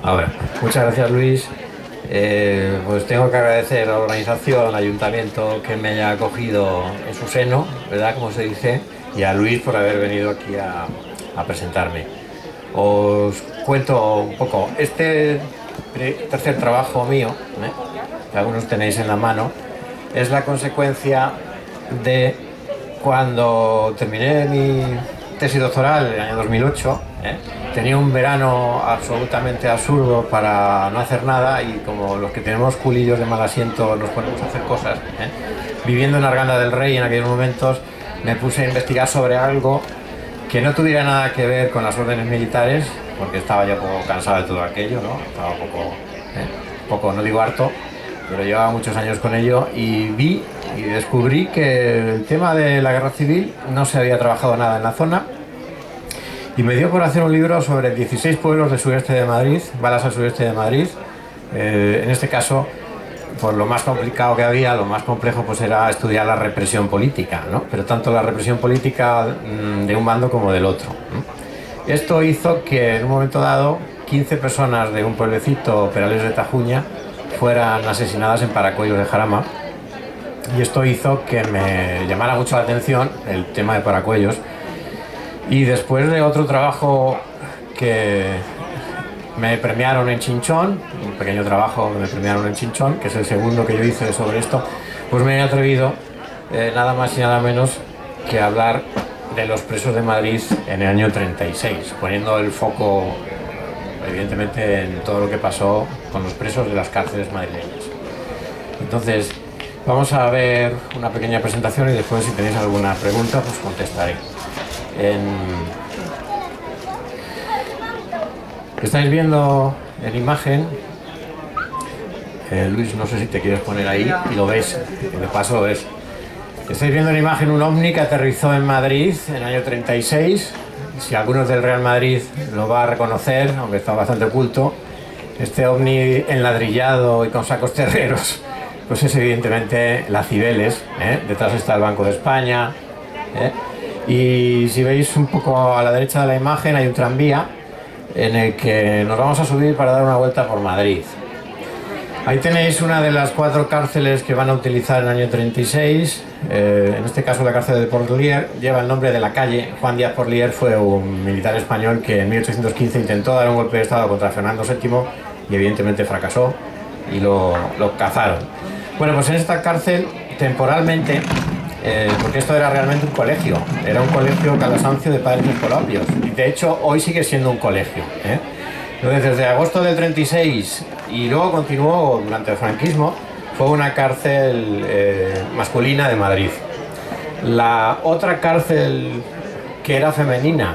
A ver, muchas gracias, Luis. Pues tengo que agradecer a la organización, al ayuntamiento que me haya acogido en su seno, ¿verdad? Como se dice, y a Luis por haber venido aquí a presentarme. Os cuento un poco. Este tercer trabajo mío, que algunos tenéis en la mano, es la consecuencia de cuando terminé mi tesis doctoral en el año 2008. Tenía un verano absolutamente absurdo para no hacer nada y como los que tenemos culillos de mal asiento nos ponemos a hacer cosas. Viviendo en Arganda del Rey en aquellos momentos me puse a investigar sobre algo que no tuviera nada que ver con las órdenes militares, porque estaba ya un poco cansado de todo aquello, ¿no? Estaba un poco, no digo harto, pero llevaba muchos años con ello y vi y descubrí que el tema de la guerra civil no se había trabajado nada en la zona. Y me dio por hacer un libro sobre 16 pueblos del sureste de Madrid, balas al sureste de Madrid. En este caso, pues lo más complicado que había, lo más complejo, pues era estudiar la represión política, ¿no? Pero tanto la represión política de un bando como del otro, ¿no? Esto hizo que en un momento dado 15 personas de un pueblecito, Perales de Tajuña, fueran asesinadas en Paracuellos de Jarama. Y esto hizo que me llamara mucho la atención el tema de Paracuellos. Y después de otro trabajo que me premiaron en Chinchón, un pequeño trabajo que me premiaron en Chinchón, que es el segundo que yo hice sobre esto, pues me he atrevido nada más y nada menos que hablar de los presos de Madrid en el año 36, poniendo el foco evidentemente en todo lo que pasó con los presos de las cárceles madrileñas. Entonces, vamos a ver una pequeña presentación y después si tenéis alguna pregunta pues contestaré. Estáis viendo en imagen, Luis, no sé si te quieres poner ahí y lo ves, de paso lo ves. Estáis viendo en imagen un ovni que aterrizó en Madrid en el año 36. Si algunos del Real Madrid lo va a reconocer, aunque está bastante oculto, este ovni enladrillado y con sacos terreros, pues es evidentemente la Cibeles, detrás está el Banco de España, y si veis un poco a la derecha de la imagen hay un tranvía en el que nos vamos a subir para dar una vuelta por Madrid. Ahí tenéis una de las 4 cárceles que van a utilizar en el año 36. En este caso la cárcel de Porlier lleva el nombre de la calle. Juan Díaz Porlier fue un militar español que en 1815 intentó dar un golpe de estado contra Fernando VII y evidentemente fracasó y lo cazaron. Bueno, pues en esta cárcel temporalmente, porque esto era realmente un colegio, era un colegio calasancio de padres escolapios y de hecho hoy sigue siendo un colegio. Entonces desde agosto del 36 y luego continuó durante el franquismo, fue una cárcel masculina de Madrid. La otra cárcel que era femenina,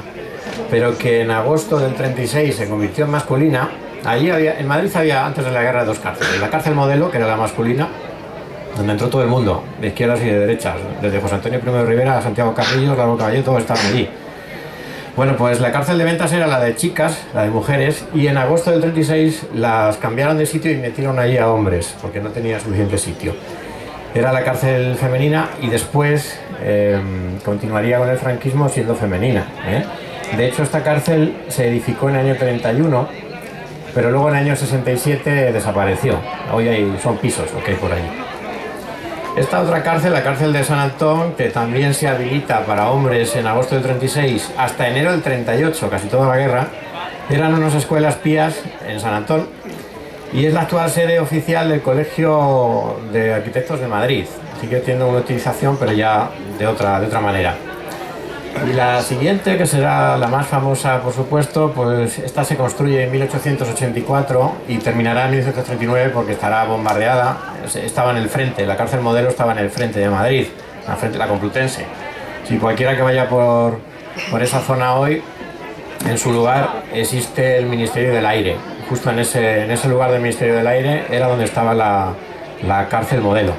pero que en agosto del 36 se convirtió en masculina, allí había, en Madrid había antes de la guerra 2 cárceles. La cárcel Modelo, que era la masculina, donde entró todo el mundo, de izquierdas y de derechas, desde José Antonio I de Rivera a Santiago Carrillo, Largo Caballero, todos estaban allí. Bueno, pues la cárcel de Ventas era la de chicas, la de mujeres, y en agosto del 36 las cambiaron de sitio y metieron allí a hombres, porque no tenía suficiente sitio. Era la cárcel femenina y después continuaría con el franquismo siendo femenina. De hecho, esta cárcel se edificó en el año 31, pero luego en el año 67 desapareció. Hoy son pisos lo que hay por ahí. Esta otra cárcel, la cárcel de San Antón, que también se habilita para hombres en agosto del 36 hasta enero del 38, casi toda la guerra, eran unas escuelas pías en San Antón y es la actual sede oficial del Colegio de Arquitectos de Madrid. Sigue teniendo una utilización, pero ya de otra manera. Y la siguiente, que será la más famosa, por supuesto, pues esta se construye en 1884 y terminará en 1939 porque estará bombardeada. Estaba en el frente, la cárcel Modelo estaba en el frente de Madrid, la frente de la Complutense. Si cualquiera que vaya por esa zona hoy, en su lugar existe el Ministerio del Aire. Justo en ese lugar del Ministerio del Aire era donde estaba la cárcel Modelo.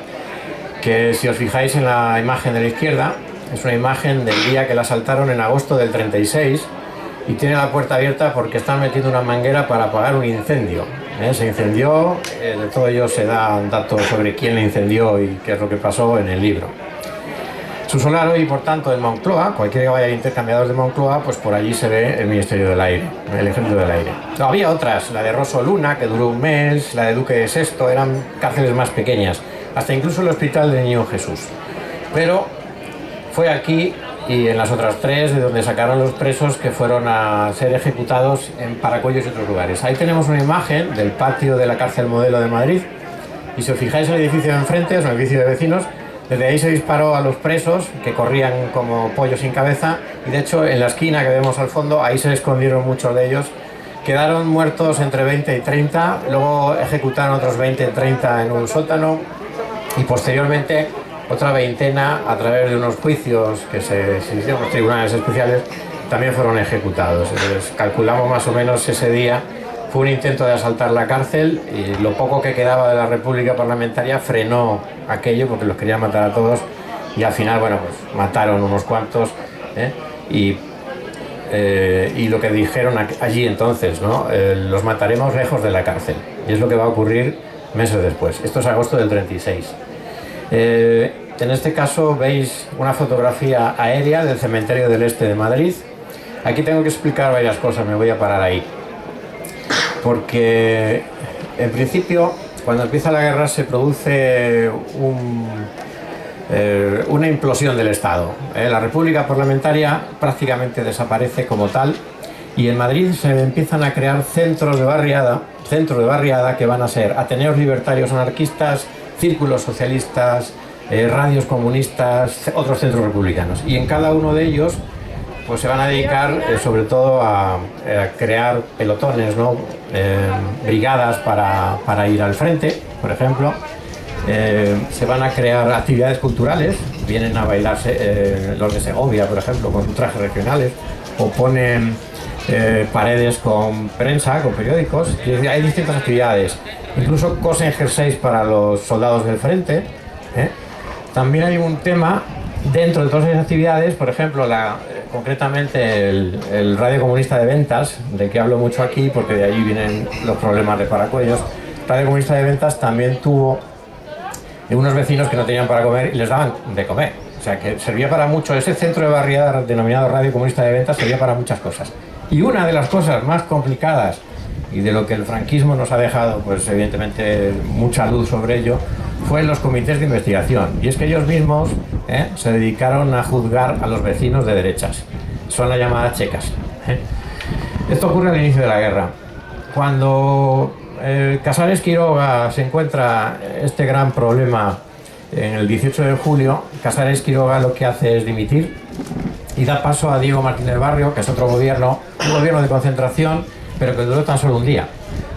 Que si os fijáis en la imagen de la izquierda, es una imagen del día que la asaltaron en agosto del 36 y tiene la puerta abierta porque están metiendo una manguera para apagar un incendio. Se incendió, de todo ello se da un dato sobre quién la incendió y qué es lo que pasó en el libro. su solar y por tanto en Moncloa, cualquiera que vaya al intercambiador de Moncloa, pues por allí se ve el Ministerio del Aire, el Ejército del Aire. No, había otras, la de Rosso Luna, que duró un mes, la de Duque de Sexto, eran cárceles más pequeñas, hasta incluso el Hospital del Niño Jesús. Pero fue aquí y en las otras tres de donde sacaron los presos que fueron a ser ejecutados en Paracuellos y otros lugares. Ahí tenemos una imagen del patio de la cárcel Modelo de Madrid y si os fijáis el edificio de enfrente, es un edificio de vecinos, desde ahí se disparó a los presos que corrían como pollos sin cabeza y de hecho en la esquina que vemos al fondo, ahí se escondieron muchos de ellos. Quedaron muertos entre 20 y 30, luego ejecutaron otros 20 y 30 en un sótano y posteriormente otra veintena a través de unos juicios que se hicieron en los tribunales especiales también fueron ejecutados. Entonces calculamos más o menos ese día fue un intento de asaltar la cárcel y lo poco que quedaba de la República Parlamentaria frenó aquello porque los querían matar a todos y al final, bueno, pues mataron unos cuantos y lo que dijeron allí entonces, ¿no? Los mataremos lejos de la cárcel y es lo que va a ocurrir meses después. Esto es agosto del 36. En este caso veis una fotografía aérea del cementerio del Este de Madrid. Aquí tengo que explicar varias cosas, me voy a parar ahí. Porque en principio, cuando empieza la guerra se produce una implosión del Estado. La República Parlamentaria prácticamente desaparece como tal y en Madrid se empiezan a crear centros de barriada que van a ser ateneos libertarios anarquistas, círculos socialistas, radios comunistas, otros centros republicanos. Y en cada uno de ellos pues se van a dedicar sobre todo a crear pelotones, ¿no? Brigadas para ir al frente, por ejemplo. Se van a crear actividades culturales, vienen a bailar los de Segovia, por ejemplo, con sus trajes regionales, o ponen paredes con prensa, con periódicos. Hay distintas actividades, incluso cosen jerseys para los soldados del frente. También hay un tema dentro de todas esas actividades, por ejemplo, concretamente el Radio Comunista de Ventas, del que hablo mucho aquí porque de ahí vienen los problemas de Paracuellos. Radio Comunista de Ventas también tuvo unos vecinos que no tenían para comer y les daban de comer. O sea, que servía para mucho. Ese centro de barriada denominado Radio Comunista de Ventas servía para muchas cosas. Y una de las cosas más complicadas y de lo que el franquismo nos ha dejado, pues evidentemente mucha luz sobre ello, fue los comités de investigación. Y es que ellos mismos se dedicaron a juzgar a los vecinos de derechas. Son las llamadas checas. Esto ocurre al inicio de la guerra. Cuando Casares Quiroga se encuentra este gran problema en el 18 de julio, Casares Quiroga lo que hace es dimitir y da paso a Diego Martínez Barrio, que es otro gobierno, un gobierno de concentración, pero que duró tan solo un día,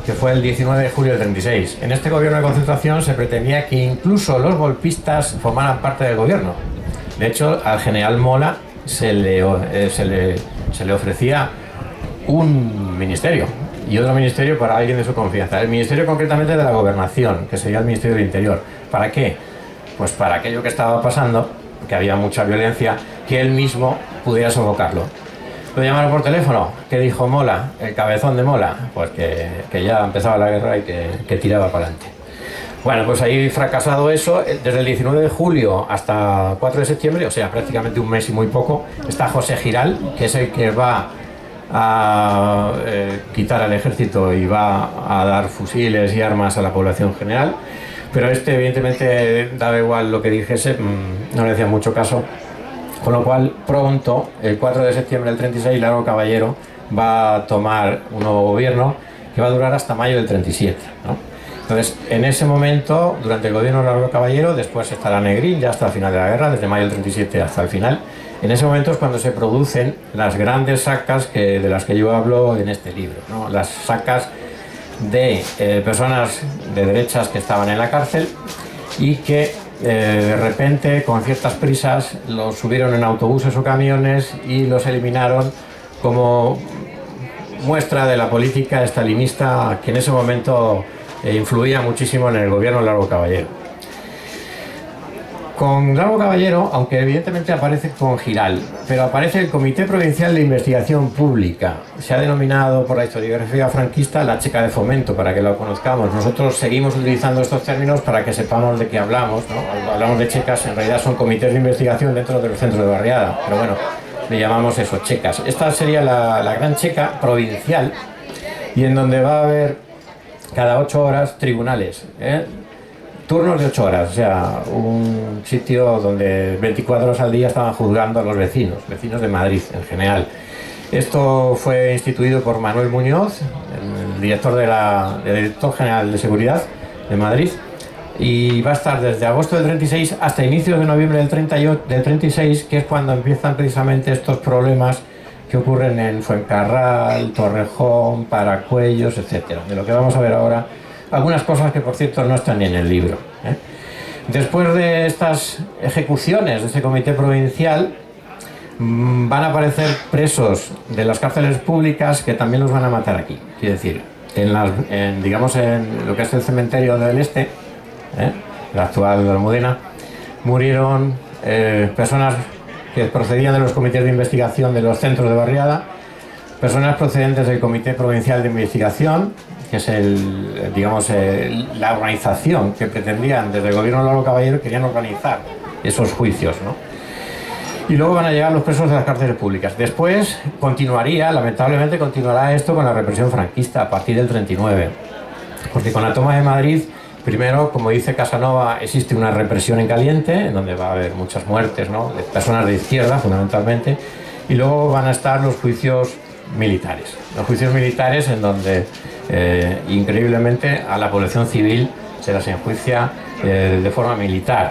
que fue el 19 de julio del 36. En este gobierno de concentración se pretendía que incluso los golpistas formaran parte del gobierno. De hecho, al general Mola se le ofrecía un ministerio y otro ministerio para alguien de su confianza. El ministerio concretamente de la Gobernación, que sería el Ministerio del Interior. ¿Para qué? Pues para aquello que estaba pasando, que había mucha violencia, que él mismo pudiera sofocarlo. Lo llamaron por teléfono. ¿Qué dijo Mola? El cabezón de Mola. Pues que ya empezaba la guerra y que tiraba para adelante. Bueno, pues ahí fracasado eso, desde el 19 de julio hasta 4 de septiembre, o sea, prácticamente un mes y muy poco, está José Giral, que es el que va a quitar al ejército y va a dar fusiles y armas a la población general. Pero evidentemente daba igual lo que dijese, no le hacía mucho caso. Con lo cual, pronto, el 4 de septiembre del 36, Largo Caballero va a tomar un nuevo gobierno que va a durar hasta mayo del 37, ¿no? Entonces, en ese momento, durante el gobierno de Largo Caballero, después estará Negrín, ya hasta el final de la guerra, desde mayo del 37 hasta el final. En ese momento es cuando se producen las grandes sacas de las que yo hablo en este libro, ¿no? Las sacas de personas de derechas que estaban en la cárcel y que de repente, con ciertas prisas, los subieron en autobuses o camiones y los eliminaron como muestra de la política estalinista que en ese momento influía muchísimo en el gobierno de Largo Caballero. Con Largo Caballero, aunque evidentemente aparece con Giral, pero aparece el Comité Provincial de Investigación Pública. Se ha denominado por la historiografía franquista la Checa de Fomento, para que lo conozcamos. Nosotros seguimos utilizando estos términos para que sepamos de qué hablamos, ¿no? Cuando hablamos de checas, en realidad son comités de investigación dentro de los centros de barriada, pero bueno, le llamamos eso, checas. Esta sería la gran checa provincial, y en donde va a haber cada 8 horas tribunales, turnos de 8 horas, o sea, un sitio donde 24 horas al día estaban juzgando a los vecinos de Madrid en general. Esto fue instituido por Manuel Muñoz, el director director general de Seguridad de Madrid, y va a estar desde agosto del 36 hasta inicios de noviembre del 36, que es cuando empiezan precisamente estos problemas que ocurren en Fuencarral, Torrejón, Paracuellos, etcétera. De lo que vamos a ver ahora, algunas cosas que por cierto no están ni en el libro. Después de estas ejecuciones de ese comité provincial, van a aparecer presos de las cárceles públicas que también los van a matar aquí. Quiere decir, digamos en lo que es el cementerio del Este, la actual de Almudena, murieron personas que procedían de los comités de investigación de los centros de barriada, personas procedentes del Comité Provincial de Investigación, que es la organización que pretendían desde el gobierno de Largo Caballero, querían organizar esos juicios, ¿no? Y luego van a llegar los presos de las cárceles públicas. Después lamentablemente continuará esto con la represión franquista a partir del 39, porque con la toma de Madrid, primero, como dice Casanova, existe una represión en caliente, en donde va a haber muchas muertes, ¿no?, de personas de izquierda fundamentalmente, y luego van a estar los juicios militares. Los juicios militares en donde, increíblemente, a la población civil se las enjuicia de forma militar.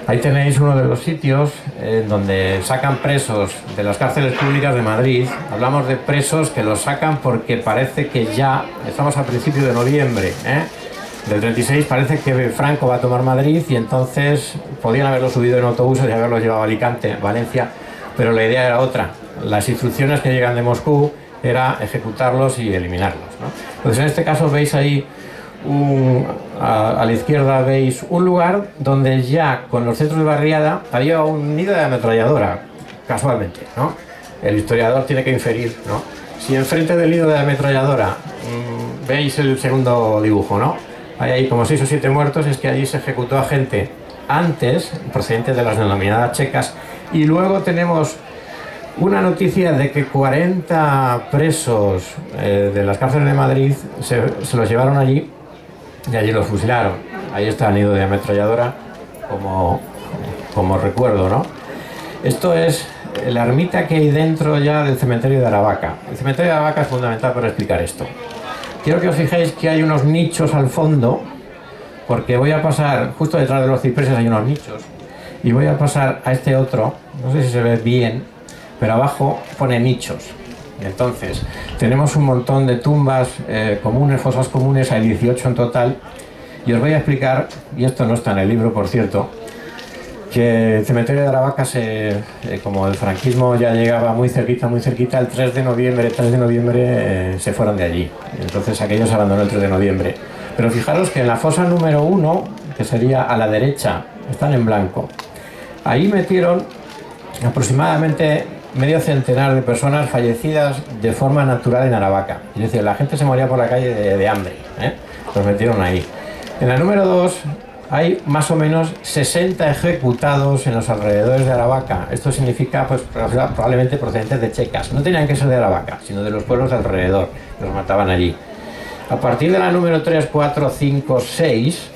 Ahí tenéis uno de los sitios en donde sacan presos de las cárceles públicas de Madrid. Hablamos de presos que los sacan porque parece que ya estamos a principios de noviembre, del 36, parece que Franco va a tomar Madrid, y entonces podían haberlos subido en autobuses y haberlos llevado a Alicante, Valencia, pero la idea era otra. Las instrucciones que llegan de Moscú era ejecutarlos y eliminarlos, ¿no? Entonces en este caso veis ahí a la izquierda veis un lugar donde ya con los centros de barriada había un nido de ametralladora, casualmente, ¿no? El historiador tiene que inferir, ¿no? Si enfrente del nido de ametralladora veis el segundo dibujo, ¿no? Hay ahí como 6 o 7 muertos, es que allí se ejecutó a gente antes, procedente de las denominadas checas, y luego tenemos una noticia de que 40 presos de las cárceles de Madrid se los llevaron allí y allí los fusilaron. Ahí está el nido de ametralladora como recuerdo, ¿no? Esto es la ermita que hay dentro ya del cementerio de Aravaca. El cementerio de Aravaca es fundamental para explicar esto. Quiero que os fijéis que hay unos nichos al fondo, porque voy a pasar, justo detrás de los cipreses hay unos nichos, y voy a pasar a este otro, no sé si se ve bien, pero abajo pone nichos. Entonces, tenemos un montón de tumbas comunes, fosas comunes, hay 18 en total, y os voy a explicar, y esto no está en el libro por cierto, que el cementerio de Aravaca, como el franquismo ya llegaba muy cerquita, el 3 de noviembre se fueron de allí. Entonces aquellos abandonó el 3 de noviembre. Pero fijaros que en la fosa número 1, que sería a la derecha, están en blanco. Ahí metieron aproximadamente medio centenar de personas fallecidas de forma natural en Aravaca. Es decir, la gente se moría por la calle de hambre, los metieron ahí. En la número 2 hay más o menos 60 ejecutados en los alrededores de Aravaca. Esto significa, pues, probablemente procedentes de checas. No tenían que ser de Aravaca, sino de los pueblos de alrededor. Los mataban allí. A partir de la número 3, 4, 5, 6...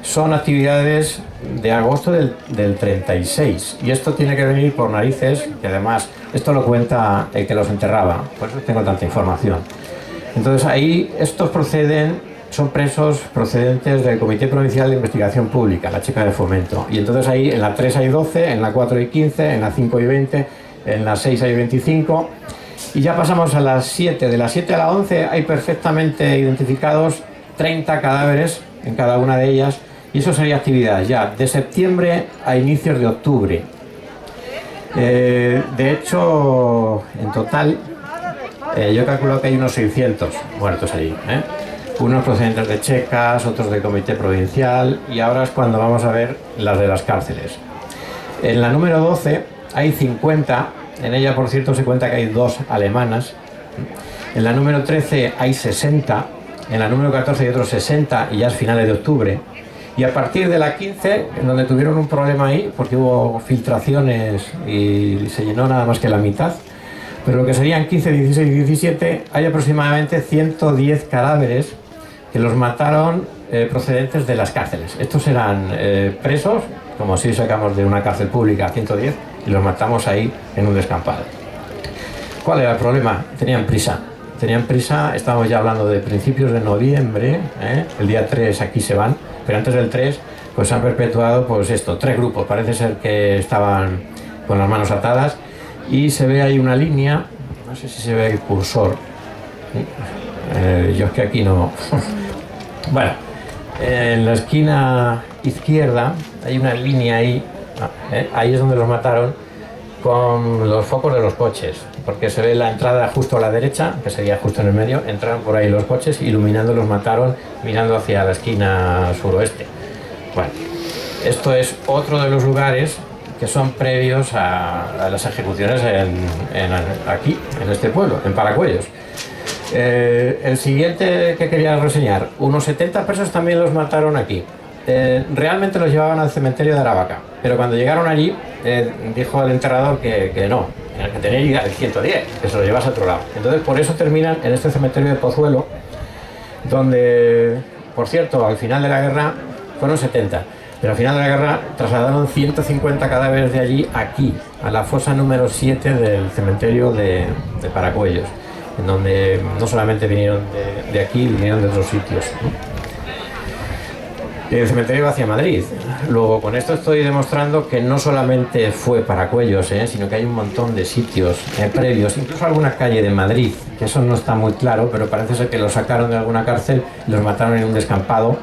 son actividades de agosto del 36, y esto tiene que venir por narices, que además esto lo cuenta el que los enterraba, por eso tengo tanta información. Entonces ahí estos son presos procedentes del Comité Provincial de Investigación Pública, la Checa de Fomento, y entonces ahí en la 3 hay 12, en la 4 hay 15, en la 5 hay 20, en la 6 hay 25, y ya pasamos a las 7, de las 7 a la 11 hay perfectamente identificados 30 cadáveres en cada una de ellas. Y eso sería actividad ya de septiembre a inicios de octubre. De hecho, en total, yo calculo que hay unos 600 muertos allí. unos procedentes de checas, otros del comité provincial, y ahora es cuando vamos a ver las de las cárceles. En la número 12 hay 50, en ella por cierto se cuenta que hay 2 alemanas. En la número 13 hay 60, en la número 14 hay otros 60 y ya es finales de octubre. Y a partir de la 15, en donde tuvieron un problema ahí, porque hubo filtraciones y se llenó nada más que la mitad, pero lo que serían 15, 16 y 17, hay aproximadamente 110 cadáveres que los mataron procedentes de las cárceles. Estos eran presos, como si sacamos de una cárcel pública 110, y los matamos ahí en un descampado. ¿Cuál era el problema? Tenían prisa, estamos ya hablando de principios de noviembre, el día 3 aquí se van, pero antes del 3 pues han perpetuado pues esto, 3 grupos, parece ser que estaban con las manos atadas, y se ve ahí una línea, no sé si se ve el cursor, yo es que aquí no... Bueno, en la esquina izquierda hay una línea ahí, ahí es donde los mataron con los focos de los coches, porque se ve la entrada justo a la derecha, que sería justo en el medio, entraron por ahí los coches, iluminando los mataron mirando hacia la esquina suroeste. Bueno, esto es otro de los lugares que son previos a las ejecuciones aquí, en este pueblo, en Paracuellos. El siguiente que quería reseñar, unos 70 presos también los mataron aquí. Realmente los llevaban al cementerio de Aravaca, pero cuando llegaron allí dijo el enterrador que no, que tenía que ir al 110, que se lo llevase a otro lado. Entonces por eso terminan en este cementerio de Pozuelo, donde, por cierto, al final de la guerra fueron 70, pero al final de la guerra trasladaron 150 cadáveres de allí aquí, a la fosa número 7 del cementerio de Paracuellos, en donde no solamente vinieron de aquí, vinieron de otros sitios, ¿no? El cementerio hacia Madrid. Luego, con esto estoy demostrando que no solamente fue Paracuellos, sino que hay un montón de sitios previos, incluso alguna calle de Madrid, que eso no está muy claro, pero parece ser que los sacaron de alguna cárcel, los mataron en un descampado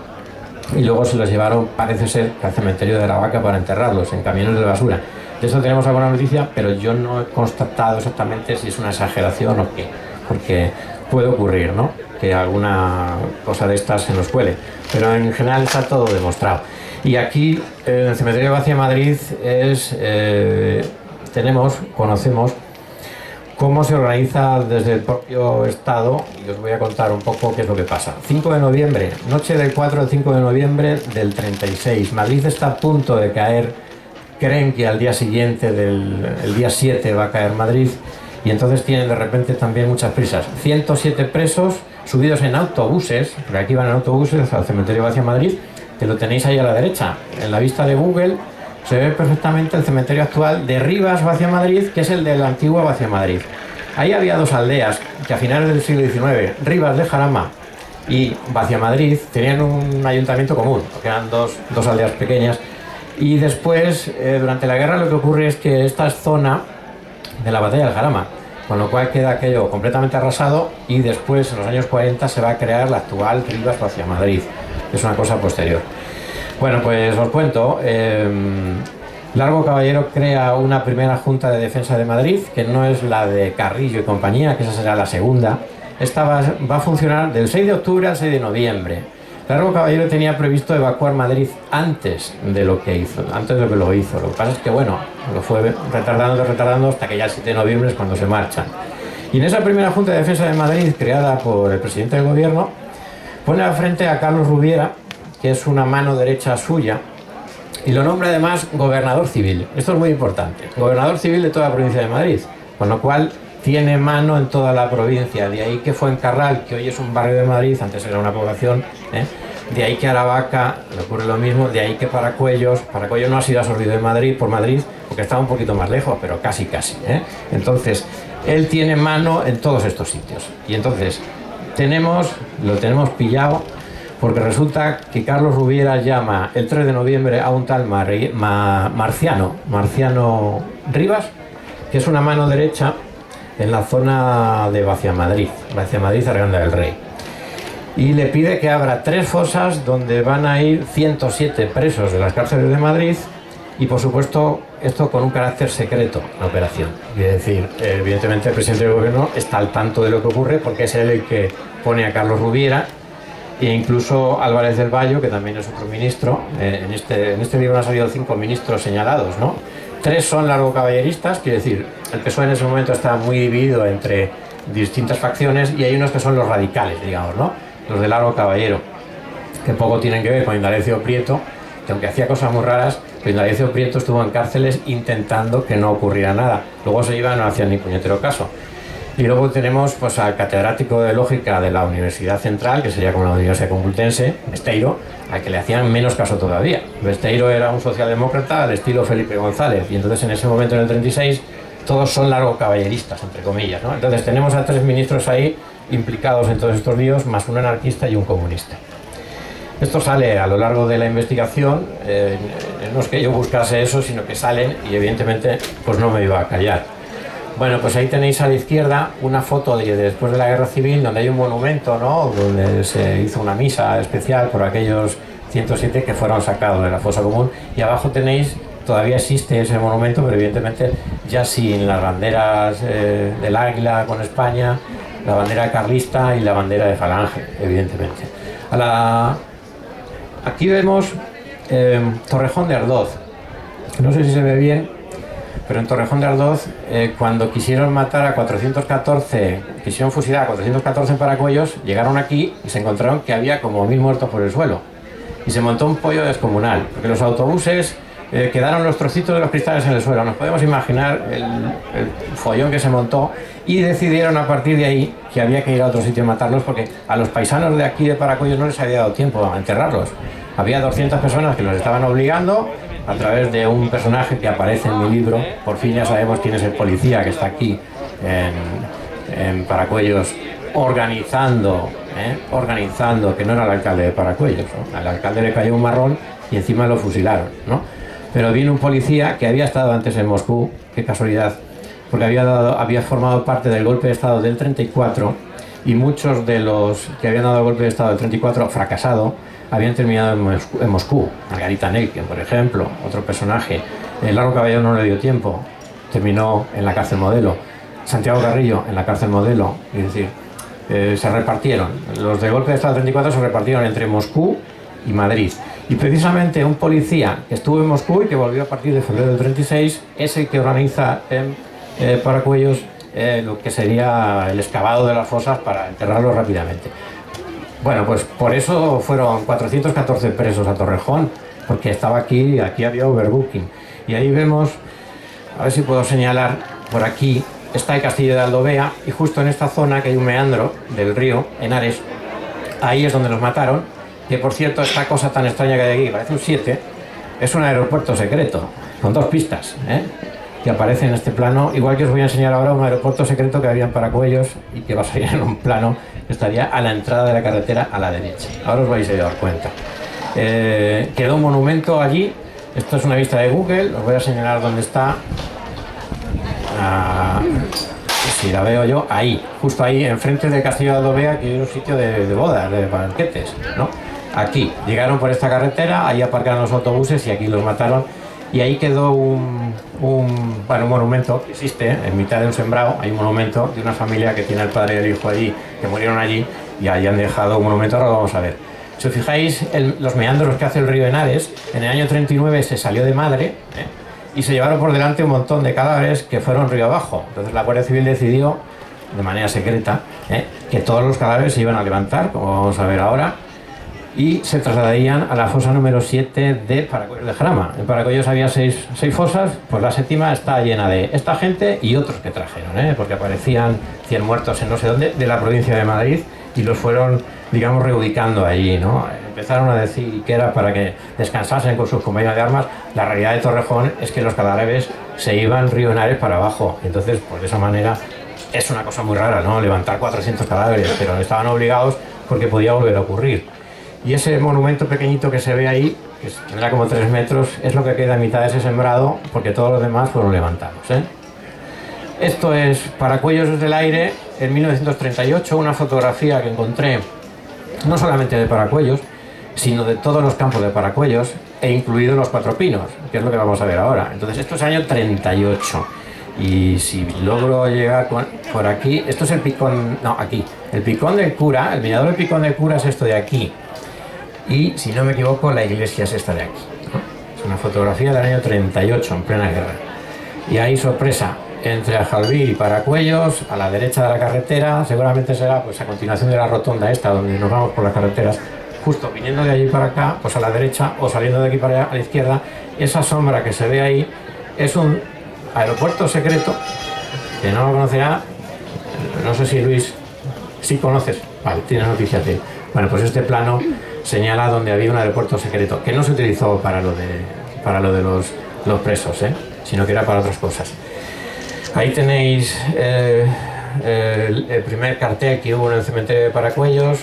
y luego se los llevaron, parece ser, al cementerio de Aravaca para enterrarlos en camiones de basura. De eso tenemos alguna noticia, pero yo no he constatado exactamente si es una exageración o qué, porque puede ocurrir, ¿no?, que alguna cosa de estas se nos cuele, pero en general está todo demostrado. Y aquí en el cementerio hacia Madrid conocemos cómo se organiza desde el propio Estado, y os voy a contar un poco qué es lo que pasa. 5 de noviembre, noche del 4 al 5 de noviembre del 36, Madrid está a punto de caer, creen que al día siguiente, el día 7 va a caer Madrid, y entonces tienen de repente también muchas prisas. 107 presos subidos en autobuses, porque aquí van en autobuses al cementerio hacia Madrid, que lo tenéis ahí a la derecha. En la vista de Google se ve perfectamente el cementerio actual de Rivas hacia Madrid, que es el de la antigua hacia Madrid. Ahí había 2 aldeas que a finales del siglo XIX, Rivas de Jarama y Vacia Madrid, tenían un ayuntamiento común, porque eran dos aldeas pequeñas. Y después, durante la guerra, lo que ocurre es que esta es zona de la batalla del Jarama, con lo cual queda aquello completamente arrasado, y después en los años 40 se va a crear la actual Rivas hacia Madrid, que es una cosa posterior. Bueno, pues os cuento, Largo Caballero crea una primera Junta de Defensa de Madrid, que no es la de Carrillo y compañía, que esa será la segunda. Esta va a funcionar del 6 de octubre al 6 de noviembre. Largo Caballero tenía previsto evacuar Madrid antes de lo que lo hizo. Lo que pasa es que, bueno, lo fue retardando hasta que ya el 7 de noviembre es cuando se marchan. Y en esa primera Junta de Defensa de Madrid, creada por el presidente del gobierno, pone al frente a Carlos Rubiera, que es una mano derecha suya, y lo nombra además gobernador civil. Esto es muy importante. Gobernador civil de toda la provincia de Madrid, con lo cual tiene mano en toda la provincia. De ahí que Fuencarral, que hoy es un barrio de Madrid, antes era una población, de ahí que Aravaca, le ocurre lo mismo, de ahí que Paracuellos no ha sido absorbido por Madrid, porque estaba un poquito más lejos, pero casi. Entonces, él tiene mano en todos estos sitios. Y entonces, lo tenemos pillado, porque resulta que Carlos Rubiera llama el 3 de noviembre a un tal Marciano Rivas, que es una mano derecha en la zona de Vacia Madrid, Arganda del Rey. Y le pide que abra 3 fosas donde van a ir 107 presos de las cárceles de Madrid, y por supuesto esto con un carácter secreto, la operación. Es decir, evidentemente el presidente del gobierno está al tanto de lo que ocurre, porque es él el que pone a Carlos Rubiera e incluso Álvarez del Valle, que también es otro ministro. En este libro han salido 5 ministros señalados, ¿no? 3 son largocaballeristas, quiere decir, el PSOE en ese momento está muy dividido entre distintas facciones, y hay unos que son los radicales, digamos, ¿no? Los de Largo Caballero, que poco tienen que ver con Indalecio Prieto, que aunque hacía cosas muy raras, pero Indalecio Prieto estuvo en cárceles intentando que no ocurriera nada. Luego se iba, no hacían ni puñetero caso. Y luego tenemos pues al catedrático de lógica de la Universidad Central, que sería como la Universidad Complutense, Besteiro, al que le hacían menos caso todavía. Besteiro era un socialdemócrata al estilo Felipe González, y entonces en ese momento, en el 36, todos son largocaballeristas, entre comillas, ¿no? Entonces tenemos a 3 ministros ahí implicados en todos estos líos, más un anarquista y un comunista. Esto sale a lo largo de la investigación, no es que yo buscase eso, sino que salen, y evidentemente pues no me iba a callar. Bueno, pues ahí tenéis a la izquierda una foto de después de la Guerra Civil, donde hay un monumento, ¿no?, donde se hizo una misa especial por aquellos 107 que fueron sacados de la fosa común, y abajo tenéis, todavía existe ese monumento, pero evidentemente ya sin las banderas del águila con España, la bandera carlista y la bandera de Falange, evidentemente. Aquí vemos Torrejón de Ardoz. No sé si se ve bien, pero en Torrejón de Ardoz, cuando quisieron matar a 414, quisieron fusilar a 414 paracuellos, llegaron aquí y se encontraron que había como 1000 muertos por el suelo. Y se montó un pollo descomunal, porque los autobuses quedaron los trocitos de los cristales en el suelo. Nos podemos imaginar el follón que se montó, y decidieron a partir de ahí que había que ir a otro sitio a matarlos, porque a los paisanos de aquí de Paracuellos no les había dado tiempo a enterrarlos. Había 200 personas que los estaban obligando a través de un personaje que aparece en mi libro. Por fin ya sabemos quién es el policía que está aquí en Paracuellos organizando, que no era el alcalde de Paracuellos, ¿no? Al alcalde le cayó un marrón y encima lo fusilaron, ¿no? Pero viene un policía que había estado antes en Moscú, qué casualidad, porque había formado parte del golpe de Estado del 34, y muchos de los que habían dado el golpe de Estado del 34 fracasado habían terminado en Moscú. Margarita Nelken, por ejemplo, otro personaje. El Largo Caballero no le dio tiempo, terminó en la cárcel Modelo. Santiago Carrillo en la cárcel Modelo, es decir, se repartieron. Los de golpe de Estado del 34 se repartieron entre Moscú y Madrid. Y precisamente un policía que estuvo en Moscú y que volvió a partir de febrero del 36 es el que organiza en Paracuellos lo que sería el excavado de las fosas para enterrarlos rápidamente. Bueno, pues por eso fueron 414 presos a Torrejón, porque estaba aquí había overbooking. Y ahí vemos, a ver si puedo señalar, por aquí está el castillo de Aldovea, y justo en esta zona que hay un meandro del río, Henares, ahí es donde los mataron, que por cierto, esta cosa tan extraña que hay aquí, parece un 7, es un aeropuerto secreto, con 2 pistas, que aparece en este plano, igual que os voy a enseñar ahora un aeropuerto secreto que había en Paracuellos y que va a salir en un plano que estaría a la entrada de la carretera a la derecha. Ahora os vais a dar cuenta. Quedó un monumento allí. Esto es una vista de Google, os voy a señalar dónde está. Si la veo yo, ahí, justo ahí, enfrente del castillo de Aldovea, que es un sitio de bodas, de banquetes, ¿no? Aquí, llegaron por esta carretera, ahí aparcaron los autobuses y aquí los mataron. Y ahí quedó un monumento que existe, en mitad de un sembrado. Hay un monumento de una familia que tiene el padre y el hijo allí, que murieron allí, y ahí han dejado un monumento. Ahora lo vamos a ver. Si os fijáis, los meandros que hace el río Henares, en el año 39 se salió de madre, y se llevaron por delante un montón de cadáveres que fueron río abajo. Entonces la Guardia Civil decidió, de manera secreta, que todos los cadáveres se iban a levantar, como vamos a ver ahora, y se trasladarían a la fosa número 7 de Paracuellos de Jarama. En Paracuellos había 6 fosas, pues la 7ª está llena de esta gente y otros que trajeron, porque aparecían 100 muertos en no sé dónde, de la provincia de Madrid, y los fueron, digamos, reubicando allí, ¿no? Empezaron a decir que era para que descansasen con sus compañeros de armas. La realidad de Torrejón es que los cadáveres se iban río Henares para abajo. Entonces, pues de esa manera, es una cosa muy rara, ¿no? Levantar 400 cadáveres, pero estaban obligados porque podía volver a ocurrir. Y ese monumento pequeñito que se ve ahí, que tendrá como 3 metros, es lo que queda a mitad de ese sembrado, porque todos los demás fueron levantados, Esto es Paracuellos desde el aire, en 1938, una fotografía que encontré no solamente de Paracuellos, sino de todos los campos de Paracuellos, e incluidos los Cuatro Pinos, que es lo que vamos a ver ahora. Entonces, esto es año 38. Y si logro llegar por aquí, esto es el picón, no, aquí, el picón del cura, el mirador del picón del cura es esto de aquí. Y si no me equivoco, la iglesia es esta de aquí, ¿no? Es una fotografía del año 38, en plena guerra. Y ahí, sorpresa, entre Aljalbir y Paracuellos, a la derecha de la carretera, seguramente será pues a continuación de la rotonda esta, donde nos vamos por las carreteras, justo viniendo de allí para acá, pues a la derecha, o saliendo de aquí para allá, a la izquierda, esa sombra que se ve ahí es un aeropuerto secreto, que no lo conocerá, no sé si Luis, sí conoces, vale, tienes noticias de él. Bueno, pues este plano señala donde había un aeropuerto secreto, que no se utilizó para lo de los presos, sino que era para otras cosas. Ahí tenéis el primer cartel que hubo en el cementerio de Paracuellos,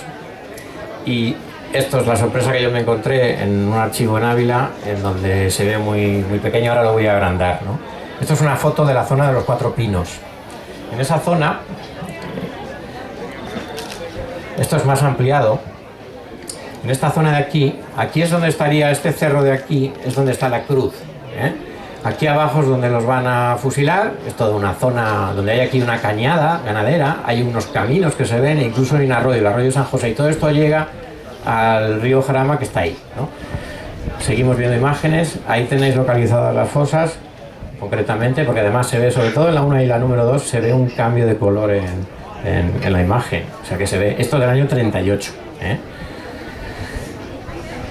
y esto es la sorpresa que yo me encontré en un archivo en Ávila, en donde se ve muy, muy pequeño. Ahora lo voy a agrandar, ¿no? Esto es una foto de la zona de los Cuatro Pinos. En esa zona, esto es más ampliado. En esta zona de aquí, aquí es donde estaría este cerro de aquí, es donde está la cruz, ¿eh? Aquí abajo es donde los van a fusilar, es toda una zona donde hay aquí una cañada ganadera, hay unos caminos que se ven, e incluso hay un arroyo, el arroyo San José, y todo esto llega al río Jarama, que está ahí, ¿no? Seguimos viendo imágenes, ahí tenéis localizadas las fosas, concretamente, porque además se ve, sobre todo en la 1 y la número 2, se ve un cambio de color en la imagen, o sea que se ve, esto del año 38, ¿eh?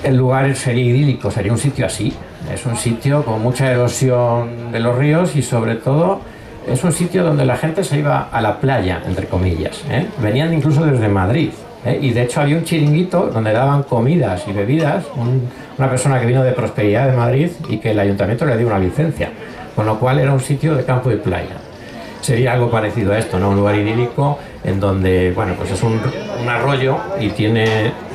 El lugar sería idílico, sería un sitio así. Es un sitio con mucha erosión de los ríos y sobre todo es un sitio donde la gente se iba a la playa, entre comillas, ¿eh? Venían incluso desde Madrid, ¿eh? Y de hecho había un chiringuito donde daban comidas y bebidas, una persona que vino de Prosperidad de Madrid y que el ayuntamiento le dio una licencia, con lo cual era un sitio de campo y playa. Sería algo parecido a esto, ¿no? Un lugar idílico en donde, bueno, pues es un arroyo y tiene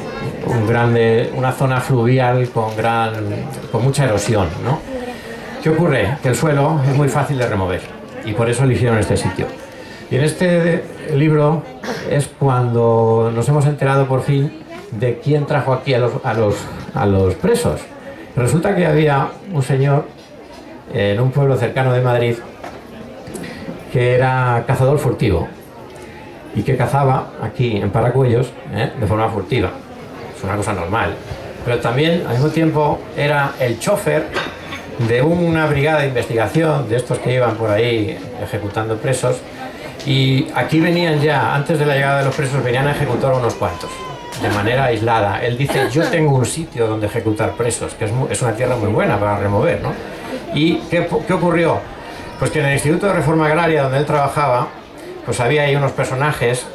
una zona fluvial con mucha erosión, ¿no? ¿Qué ocurre? Que el suelo es muy fácil de remover y por eso eligieron este sitio. Y en este libro es cuando nos hemos enterado por fin de quién trajo aquí a los presos. Resulta que había un señor en un pueblo cercano de Madrid que era cazador furtivo y que cazaba aquí en Paracuellos, de forma furtiva. Es una cosa normal, pero también al mismo tiempo era el chofer de una brigada de investigación de estos que iban por ahí ejecutando presos, y aquí venían ya, antes de la llegada de los presos, venían a ejecutar unos cuantos de manera aislada. Él dice: yo tengo un sitio donde ejecutar presos, que es una tierra muy buena para remover, ¿no? ¿Y qué ocurrió? Pues que en el Instituto de Reforma Agraria, donde él trabajaba, pues había ahí unos personajes,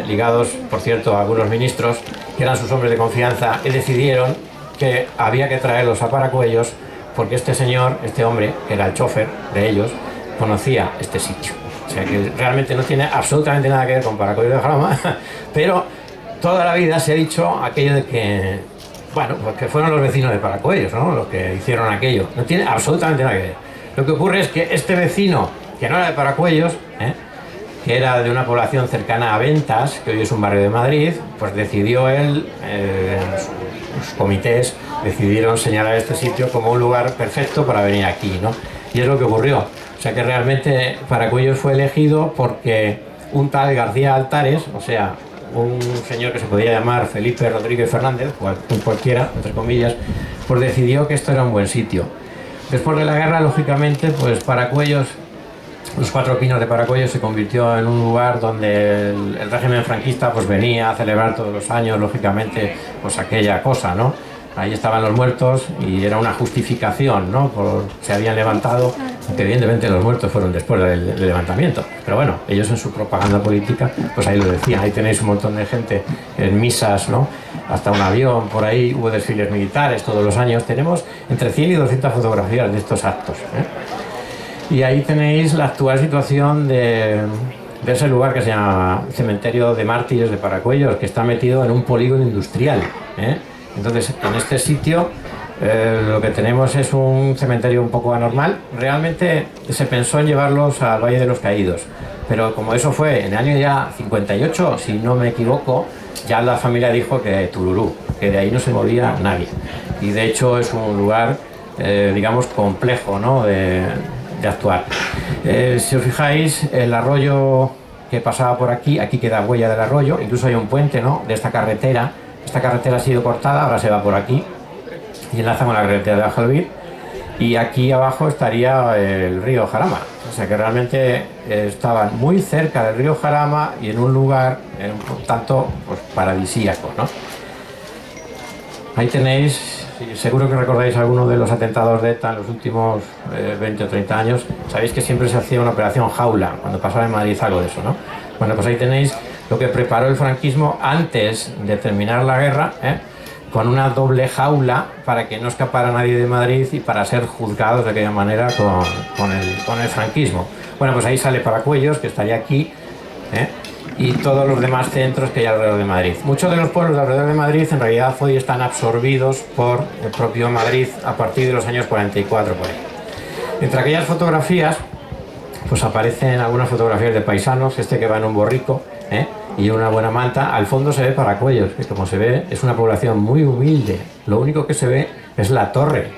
ligados, por cierto, a algunos ministros, que eran sus hombres de confianza, y decidieron que había que traerlos a Paracuellos porque este señor, este hombre, que era el chofer de ellos, conocía este sitio. O sea que realmente no tiene absolutamente nada que ver con Paracuellos de Jarama, pero toda la vida se ha dicho aquello de que, bueno, pues que fueron los vecinos de Paracuellos, ¿no?, los que hicieron aquello. No tiene absolutamente nada que ver. Lo que ocurre es que este vecino, que no era de Paracuellos, que era de una población cercana a Ventas, que hoy es un barrio de Madrid, pues decidió él, sus comités decidieron señalar este sitio como un lugar perfecto para venir aquí, ¿no? Y es lo que ocurrió. O sea que realmente Paracuellos fue elegido porque un tal García Altares, o sea, un señor que se podía llamar Felipe Rodríguez Fernández, cualquiera, entre comillas, pues decidió que esto era un buen sitio. Después de la guerra, lógicamente, pues Paracuellos, los Cuatro Pinos de Paracuellos, se convirtió en un lugar donde el régimen franquista pues venía a celebrar todos los años, lógicamente, pues aquella cosa, ¿no? Ahí estaban los muertos y era una justificación, ¿no? Se habían levantado, aunque evidentemente los muertos fueron después del levantamiento. Pero bueno, ellos en su propaganda política, pues ahí lo decían. Ahí tenéis un montón de gente en misas, ¿no? Hasta un avión, por ahí hubo desfiles militares todos los años. Tenemos entre 100 y 200 fotografías de estos actos, Y ahí tenéis la actual situación de ese lugar que se llama Cementerio de Mártires de Paracuellos, que está metido en un polígono industrial, Entonces, en este sitio lo que tenemos es un cementerio un poco anormal. Realmente se pensó en llevarlos al Valle de los Caídos, pero como eso fue en el año ya 58, si no me equivoco, ya la familia dijo que Tururú, que de ahí no se movía nadie. Y de hecho es un lugar, digamos, complejo, ¿no?, de actuar. Si os fijáis, el arroyo que pasaba por aquí, aquí queda huella del arroyo, incluso hay un puente, ¿no?, de esta carretera. Esta carretera ha sido cortada, ahora se va por aquí y enlaza con la carretera de Aljalbir, y aquí abajo estaría el río Jarama. O sea que realmente estaban muy cerca del río Jarama y en un lugar un tanto pues, paradisíaco, ¿no? Ahí tenéis, seguro que recordáis alguno de los atentados de ETA en los últimos 20 o 30 años. Sabéis que siempre se hacía una operación jaula cuando pasaba en Madrid algo de eso, ¿no? Bueno, pues ahí tenéis lo que preparó el franquismo antes de terminar la guerra, con una doble jaula para que no escapara nadie de Madrid y para ser juzgados de aquella manera con el franquismo. Bueno, pues ahí sale Paracuellos, que estaría aquí, y todos los demás centros que hay alrededor de Madrid. Muchos de los pueblos de alrededor de Madrid en realidad hoy están absorbidos por el propio Madrid a partir de los años 44 por ahí. Entre aquellas fotografías pues aparecen algunas fotografías de paisanos, este que va en un borrico y una buena manta. Al fondo se ve Paracuellos, que como se ve es una población muy humilde, lo único que se ve es la torre.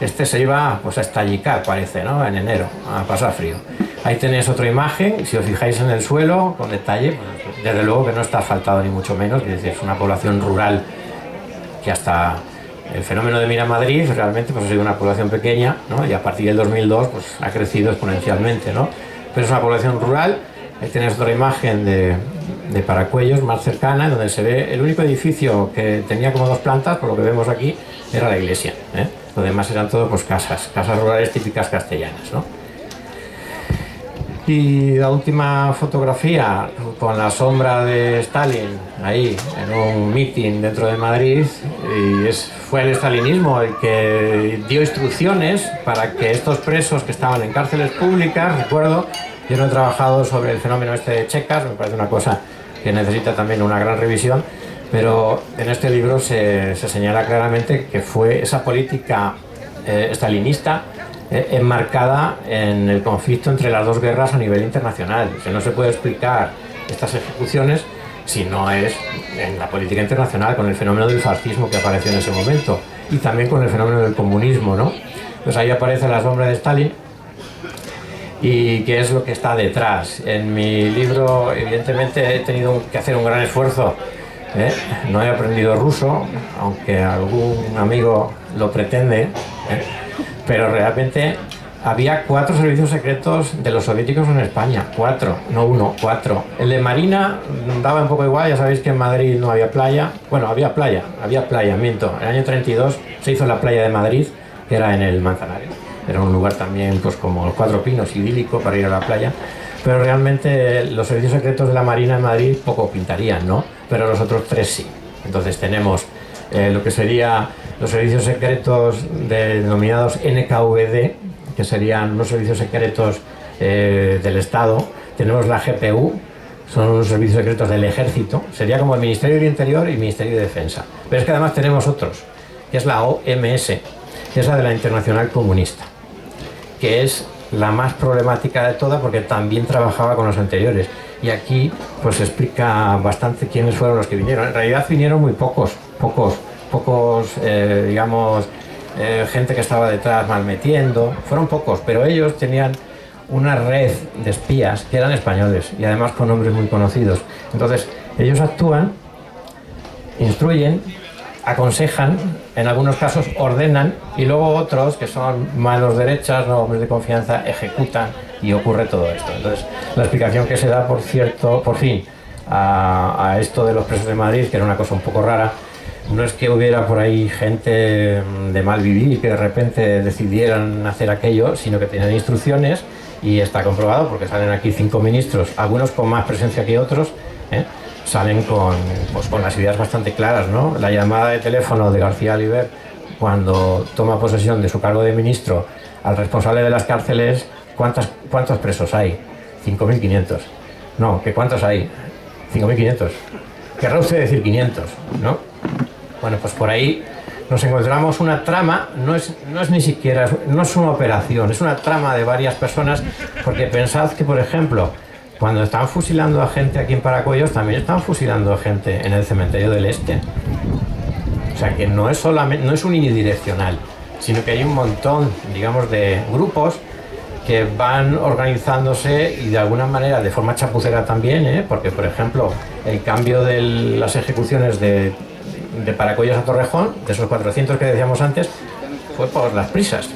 Este se iba pues a estallicar, parece, ¿no?, en enero, a pasar frío. Ahí tenéis otra imagen, si os fijáis en el suelo, con detalle, pues, desde luego que no está asfaltado ni mucho menos, es decir, es una población rural que hasta el fenómeno de Miramadrid realmente pues ha sido una población pequeña, ¿no?, y a partir del 2002 pues ha crecido exponencialmente, ¿no? Pero es una población rural. Ahí tenéis otra imagen de Paracuellos más cercana, donde se ve el único edificio que tenía como 2 plantas, por lo que vemos aquí, era la iglesia, Lo demás eran todo pues casas rurales típicas castellanas, ¿no? Y la última fotografía con la sombra de Stalin ahí en un mitin dentro de Madrid, y fue el estalinismo el que dio instrucciones para que estos presos que estaban en cárceles públicas, recuerdo, yo no he trabajado sobre el fenómeno este de Checas, me parece una cosa que necesita también una gran revisión, pero en este libro se señala claramente que fue esa política estalinista enmarcada en el conflicto entre las dos guerras a nivel internacional. O sea, no se puede explicar estas ejecuciones si no es en la política internacional, con el fenómeno del fascismo que apareció en ese momento y también con el fenómeno del comunismo, ¿no? Pues ahí aparece la sombra de Stalin y qué es lo que está detrás. En mi libro, evidentemente, he tenido que hacer un gran esfuerzo. No he aprendido ruso, aunque algún amigo lo pretende, pero realmente había 4 servicios secretos de los soviéticos en España. 4, no 1, 4. El de Marina daba un poco igual, ya sabéis que en Madrid no había playa. Bueno, había playa, miento. En el año 32 se hizo la playa de Madrid, que era en el Manzanares. Era un lugar también pues como los 4 Pinos, idílico para ir a la playa. Pero realmente los servicios secretos de la Marina en Madrid poco pintarían, ¿no? Pero los otros 3 sí. Entonces tenemos lo que sería los servicios secretos denominados NKVD, que serían unos servicios secretos del Estado. Tenemos la GPU, son unos servicios secretos del Ejército. Sería como el Ministerio del Interior y el Ministerio de Defensa. Pero es que además tenemos otros, que es la OMS, que es la de la Internacional Comunista, que es la más problemática de todas porque también trabajaba con los anteriores. Y aquí pues se explica bastante quiénes fueron los que vinieron. En realidad vinieron muy pocos, digamos, gente que estaba detrás malmetiendo. Fueron pocos, pero ellos tenían una red de espías que eran españoles y además con nombres muy conocidos. Entonces ellos actúan, instruyen, aconsejan, en algunos casos ordenan, y luego otros, que son manos derechas, no hombres de confianza, ejecutan y ocurre todo esto. Entonces, la explicación que se da, por fin, a esto de los presos de Madrid, que era una cosa un poco rara, no es que hubiera por ahí gente de mal vivir que de repente decidieran hacer aquello, sino que tenían instrucciones, y está comprobado porque salen aquí 5 ministros, algunos con más presencia que otros, salen con las ideas bastante claras, ¿no? La llamada de teléfono de García Alibert cuando toma posesión de su cargo de ministro al responsable de las cárceles, ¿cuántos presos hay? 5.500. No, ¿que cuántos hay? 5.500. Querrá usted decir 500, ¿no? Bueno, pues por ahí nos encontramos una trama, no es ni siquiera, no es una operación, es una trama de varias personas, porque pensad que, por ejemplo, cuando están fusilando a gente aquí en Paracuellos, también están fusilando a gente en el cementerio del Este. O sea que no es unidireccional, sino que hay un montón, digamos, de grupos que van organizándose y de alguna manera de forma chapucera también, porque por ejemplo el cambio de las ejecuciones de Paracuellos a Torrejón, de esos 400 que decíamos antes, fue por las prisas.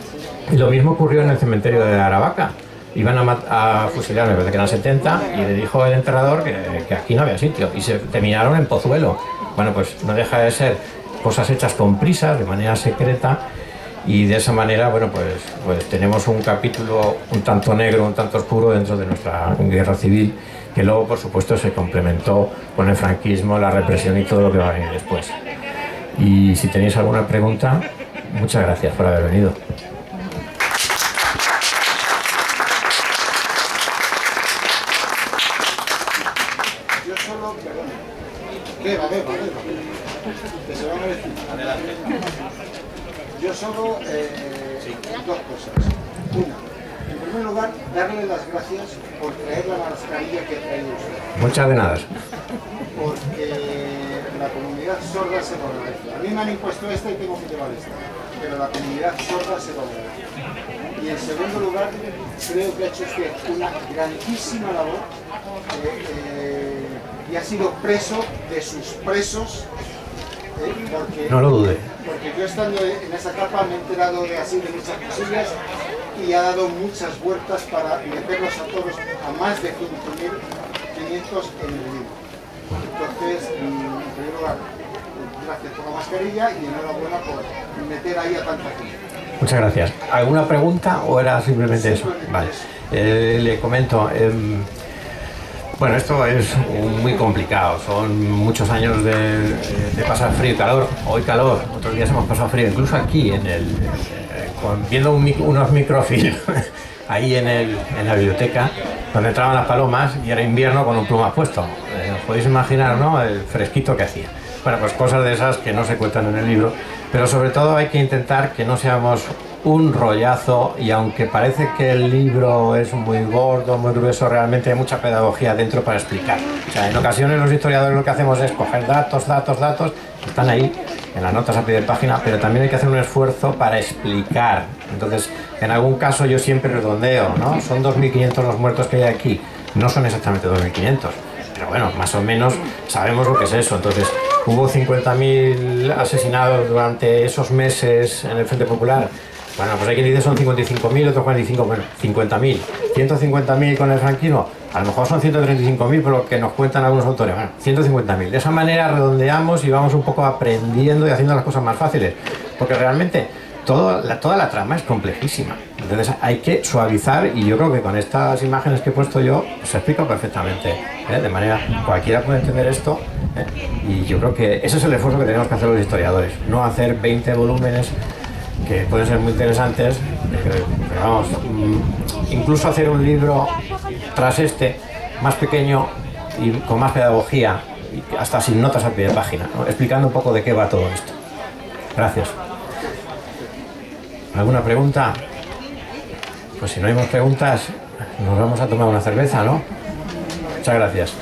Y lo mismo ocurrió en el cementerio de Aravaca. Iban a fusilar, me parece que eran 70, y le dijo el enterrador que aquí no había sitio, y se terminaron en Pozuelo. Bueno, pues no deja de ser cosas hechas con prisas, de manera secreta, y de esa manera, bueno, pues tenemos un capítulo un tanto negro, un tanto oscuro dentro de nuestra guerra civil, que luego, por supuesto, se complementó con el franquismo, la represión y todo lo que va a venir después. Y si tenéis alguna pregunta, muchas gracias por haber venido. Yo solo dos cosas. Una, en primer lugar, darle las gracias por traer la mascarilla que ha traído usted. Muchas de nada. Porque la comunidad sorda se lo agradece. A mí me han impuesto esta y tengo que llevar esta, pero la comunidad sorda se lo agradece. Y en segundo lugar, creo que ha hecho usted una grandísima labor y ha sido preso de sus presos. Porque, no lo dude. Porque yo estando en esa etapa me he enterado de muchas cosillas y ha dado muchas vueltas para meterlos a todos a más de 5.500 en el libro. Entonces, en primer lugar, gracias por la mascarilla y enhorabuena por meter ahí a tanta gente. Muchas gracias. ¿Alguna pregunta o era simplemente eso? Vale. Le comento. Bueno, esto es muy complicado, son muchos años de pasar frío y calor, hoy calor, otros días hemos pasado frío, incluso aquí, viendo unos microfilms ahí en la biblioteca, donde entraban las palomas y era invierno con un plumas puesto. Os podéis imaginar, ¿no?, el fresquito que hacía. Bueno, pues cosas de esas que no se cuentan en el libro, pero sobre todo hay que intentar que no seamos un rollazo, y aunque parece que el libro es muy gordo, muy grueso, realmente hay mucha pedagogía dentro para explicar. O sea, en ocasiones los historiadores lo que hacemos es coger datos, que están ahí en las notas a pie de página, pero también hay que hacer un esfuerzo para explicar. Entonces, en algún caso yo siempre redondeo, ¿no? Son 2.500 los muertos que hay aquí, no son exactamente 2.500, pero bueno, más o menos sabemos lo que es eso. Entonces, hubo 50.000 asesinados durante esos meses en el Frente Popular. Bueno, pues hay quien dice son 55.000, otros 45, bueno, 50.000. 150.000 con el franquismo, a lo mejor son 135.000 por lo que nos cuentan algunos autores. Bueno, 150.000. De esa manera redondeamos y vamos un poco aprendiendo y haciendo las cosas más fáciles. Porque realmente toda la trama es complejísima. Entonces hay que suavizar, y yo creo que con estas imágenes que he puesto yo se explica perfectamente. De manera, cualquiera puede entender esto. Y yo creo que ese es el esfuerzo que tenemos que hacer los historiadores. No hacer 20 volúmenes que pueden ser muy interesantes, pero vamos, incluso hacer un libro tras más pequeño y con más pedagogía, hasta sin notas a pie de página, ¿no?, explicando un poco de qué va todo esto. Gracias. ¿Alguna pregunta? Pues si no hay más preguntas, nos vamos a tomar una cerveza, ¿no? Muchas gracias.